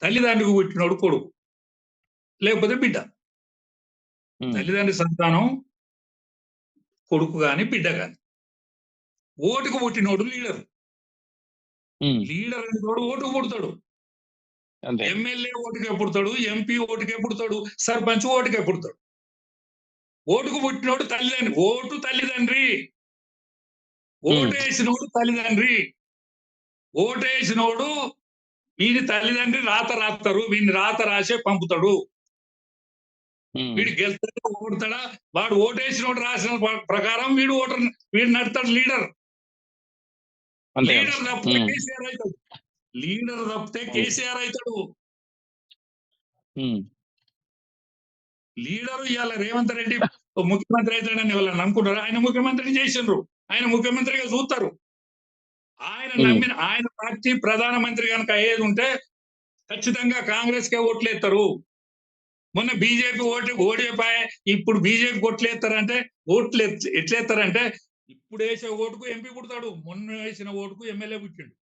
తల్లిదండ్రికి పుట్టినోడు కొడుకు. లేకపోతే బిడ్డ. తల్లిదండ్రి సంతానం కొడుకు గాని, బిడ్డ గాని. ఓటుకు పుట్టినోడు లీడరు. లీడర్ అనేటోడు ఓటుకు పుడతాడు. ఎమ్మెల్యే ఓటుకే పుడతాడు, ఎంపీ ఓటుకే పుడతాడు, సర్పంచ్ ఓటుకే పుడతాడు. ఓటుకు పుట్టినోడు తల్లిదండ్రి. ఓటు తల్లిదండ్రి. ఓటేసినోడు తల్లిదండ్రి. ఓటేసినోడు వీడి తల్లిదండ్రి రాత రాస్తారు. వీడిని రాత రాసే పంపుతాడు. వీడు గెలుస్తాడా ఓడతాడా? వాడు ఓటేసినోడు రాసిన ప్రకారం వీడు నడతాడు లీడర్. లీడర్ తప్పితే కేసీఆర్ అవుతాడు. లీడర్ తప్పితే కేసీఆర్ అవుతాడు. లీడరు ఇవాళ రేవంత్ రెడ్డి ముఖ్యమంత్రి అవుతాడని ఎవరైనా అనుకుంటారు? ఆయన ముఖ్యమంత్రి చేసిండ్రు. ఆయన ముఖ్యమంత్రిగా చూస్తారు. ఆయన పార్టీ ప్రధానమంత్రి కనుక అయ్యేది ఉంటే ఖచ్చితంగా కాంగ్రెస్ కే ఓట్లేస్తారు. మొన్న బీజేపీ ఓడిపోయి ఇప్పుడు బీజేపీ ఓట్లేస్తారంటే ఎట్లేస్తారంటే ఇప్పుడు వేసే ఓటుకు ఎంపీ పుడతాడు, మొన్న వేసిన ఓటుకు ఎమ్మెల్యే పుట్టిండు.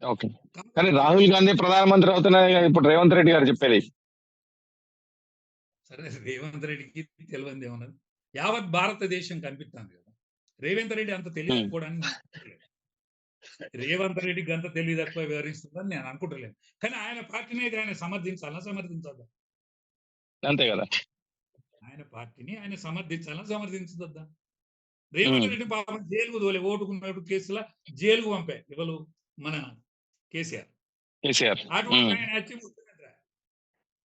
ఓకే, కానీ రాహుల్ గాంధీ ప్రధానమంత్రి అవుతున్నాయి ఇప్పుడు రేవంత్ రెడ్డి గారు చెప్పేది. సరే, రేవంత్ రెడ్డికి తెలియదు ఏమన్నది. యావత్ భారతదేశం కనిపిస్తుంది కదా. రేవంత్ రెడ్డి అంత తెలియకపోవడానికి రేవంత్ రెడ్డికి అంత తెలివి తక్కువ వివరిస్తుందని నేను అనుకుంటలేను. కానీ ఆయన పార్టీని అయితే ఆయన సమర్థించద్దా? అంతే కదా. ఆయన పార్టీని ఆయన సమర్థించద్దా? రేవంత్ రెడ్డి పాపం జైలుకు తోలే ఓటుకున్నాడు కేసుల జైలుకు పంపే ఎవరు? మన కేసీఆర్. అటువంటి ఆయన వచ్చి ముఖ్యమంత్రి.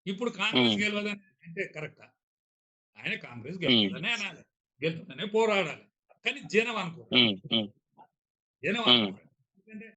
ఇప్పుడు కాంగ్రెస్ గెలవదని అంటే కరెక్టా? ఆయన కాంగ్రెస్ గెలుతుందనే అనాలి, గెలుతుందనే పోరాడాలి. కానీ జనం అనుకో, జనం అనుకో. ఎందుకంటే